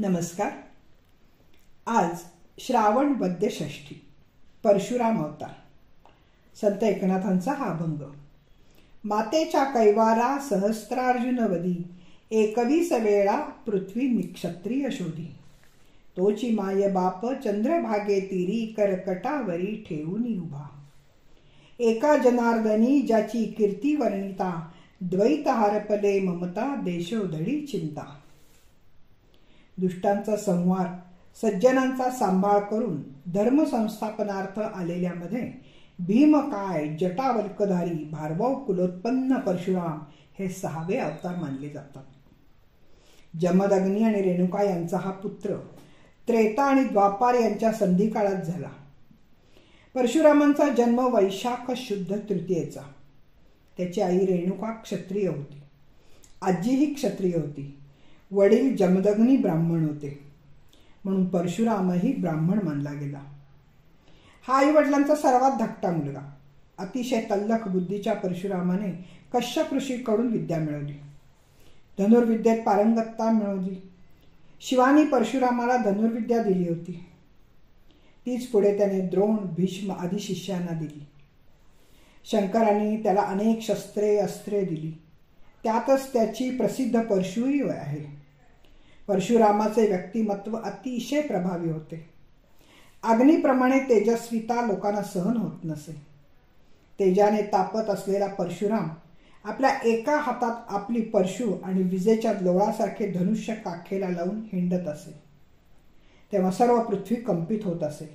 नमस्कार. आज श्रावण वद्य षष्ठी, परशुराम अवतार. संत एकनाथांचा हा अभंग. मातेच्या कैवारा सहस्त्रार्जुनवदी, एकवीस वेळा पृथ्वी निक्षत्रिय शोधी. तोची माय बाप चंद्रभागे तीरी, करकटावरी ठेवूनी उभा. एका जनार्दनी ज्याची कीर्ती वर्णिता, द्वैत हारपले ममता देशोधडी चिंता. दुष्टांचा संहार, सज्जनांचा सांभाळ करून धर्मसंस्थापनार्थ आलेल्यामध्ये भीमकाय, जटावल्कधारी, भार्गव कुलोत्पन्न परशुराम हे 6वे अवतार मानले जातात. जमदग्नी आणि रेणुका यांचा हा पुत्र त्रेता आणि द्वापार यांच्या संधिकाळात झाला. परशुरामांचा जन्म वैशाख शुद्ध तृतीयेचा. त्याची आई रेणुका क्षत्रिय होती, आजीही क्षत्रिय होती. वडील जमदग्नी ब्राह्मण होते, म्हणून परशुरामही ब्राह्मण मानला गेला. हा आई वडिलांचा सर्वात धाकटा मुलगा. अतिशय तल्लख बुद्धीच्या परशुरामाने कश्यप ऋषीकडून विद्या मिळवली, धनुर्विद्येत पारंगतता मिळवली. शिवानी परशुरामाला धनुर्विद्या दिली होती. तीच पुढे त्याने द्रोण, भीष्म आदी शिष्यांना दिली. शंकरांनी त्याला अनेक शस्त्रे अस्त्रे दिली. त्यातच त्याची प्रसिद्ध परशुही आहे. परशुरामाचे व्यक्तिमत्व अतिशय प्रभावी होते. अग्नीप्रमाणे तेजस्विता लोकांना सहन होत नसे. तेजाने तापत असलेला परशुराम आपल्या एका हातात आपली परशु आणि विजेच्या लोळासारखे धनुष्य काखेला लावून हिंडत असे. तेव्हा सर्व पृथ्वी कंपित होत असे.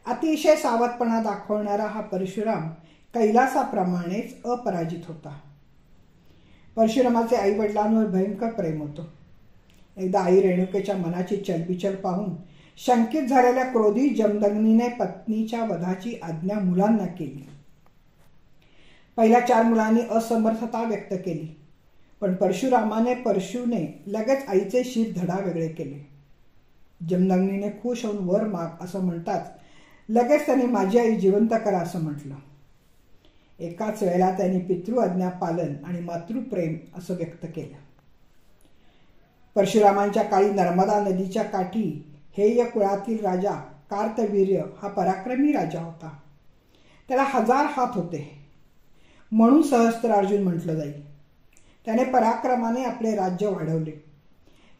अतिशय सावधपणा दाखवणारा हा परशुराम कैलासाप्रमाणेच अपराजित होता. परशुरामाचे आई वडिलांवर भयंकर प्रेम होतं. एकदा आई रेणुकेच्या मनाची चलबिचल पाहून शंकित झालेल्या क्रोधी जमदग्नीने पत्नीच्या वधाची आज्ञा मुलांना केली. पहिल्या 4 मुलांनी असमर्थता व्यक्त केली, पण परशुने लगेच आईचे शिर धडावेगळे केले. जमदग्नीने खुश होऊन वर माग असं म्हणताच लगेच त्याने माझी आई जिवंत करा असं म्हटलं. एकाच वेळेला त्यांनी पितृ आज्ञा पालन आणि मातृप्रेम असं व्यक्त केलं. परशुरामांच्या काळी नर्मदा नदीच्या काठी हेय कुळातील राजा कार्तवीर्य हा पराक्रमी राजा होता. त्याला 1000 हात होते, म्हणून सहस्त्रार्जुन म्हटलं जाईल. त्याने पराक्रमाने आपले राज्य वाढवले.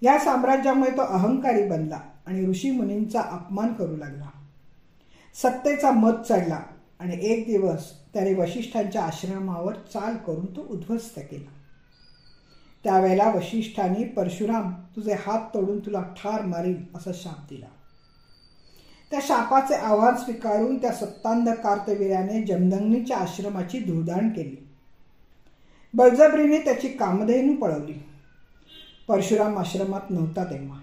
या साम्राज्यामुळे तो अहंकारी बनला आणि ऋषीमुनींचा अपमान करू लागला. सत्तेचा मद चढला आणि एक दिवस त्याने वशिष्ठांच्या आश्रमावर चाल करून तो उद्ध्वस्त केला. त्यावेळेला वशिष्ठांनी परशुराम तुझे हात तोडून तुला ठार मारील असा शाप दिला. त्या शापाचे आव्हान स्वीकारून त्या सत्तांध कार्तवीर्याने जमदग्नीच्या आश्रमाची धुळदाण केली. बळजबरीने त्याची कामधेनू पळवली. परशुराम आश्रमात नव्हता तेव्हा.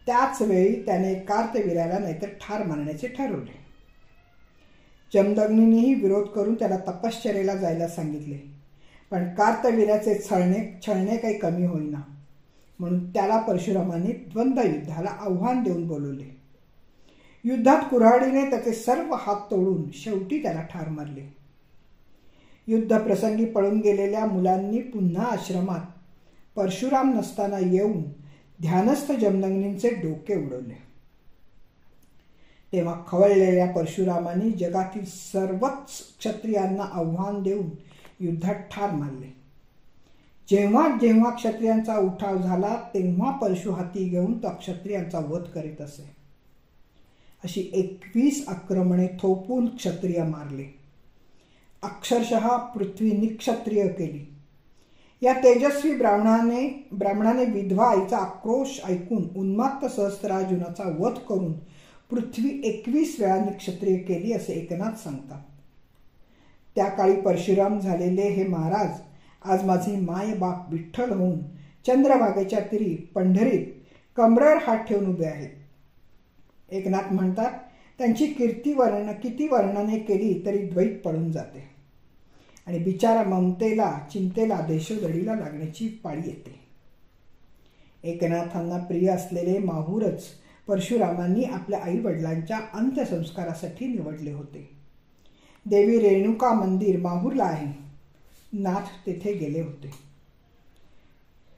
त्याच वेळी त्याने कार्तवीर्याला नाहीतर ठार मारण्याचे ठरवले. जमदग्नीनेही विरोध करून त्याला तपश्चर्येला जायला सांगितले, पण कार्तवीर्याचे छळणे काही कमी होईना, म्हणून त्याला परशुरामाने द्वंद्व युद्धाला आव्हान देऊन बोलवले. युद्धात कुऱ्हाडीने त्याचे सर्व हात तोडून शेवटी त्याला ठार मारले. युद्धप्रसंगी पळून गेलेल्या मुलांनी पुन्हा आश्रमात परशुराम नसताना येऊन ध्यानस्थ जमदग्नींचे डोके उडवले. तेव्हा खवळलेल्या परशुरामांनी जगातील सर्वच क्षत्रियांना आव्हान देऊन युद्धात ठार मारले. जेव्हा जेव्हा क्षत्रियांचा उठाव झाला तेव्हा परशु हाती घेऊन तो क्षत्रियांचा वध करीत असे. अशी 21 आक्रमणे थोपून क्षत्रिय मारले. अक्षरशः पृथ्वी निक्षत्रिय केली. या तेजस्वी ब्राह्मणाने विधवा आईचा आक्रोश ऐकून उन्मात्त सहस्त्रार्जुनाचा वध करून पृथ्वी 21 वेळा निक्षत्रिय केली असे एकनाथ सांगतात. त्या काळी परशुराम झालेले हे महाराज आज माझे माय बाप विठ्ठल होऊन चंद्रभागेच्या तीरी पंढरीत कमरेवर हात ठेवून उभे आहेत. एकनाथ म्हणतात त्यांची किती वर्णने केली तरी द्वैत पडून जाते आणि बिचारा ममतेला चिंतेला देशोधडीला लागण्याची पाळी येते. एकनाथांना प्रिय असलेले माहूरच परशुरामांनी आपल्या आई वडिलांच्या अंत्यसंस्कारासाठी निवडले होते. देवी रेणुका मंदिर माहूरला आहे. नाथ तेथे गेले होते.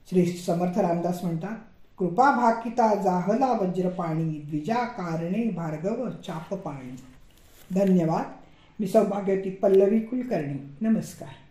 श्री समर्थ रामदास म्हणतात, कृपा भाकिता जाहला वज्रपाणी, द्विजा कारणे भार्गव चापपाणी. धन्यवाद. मी सौभाग्यवती पल्लवी कुलकर्णी. नमस्कार.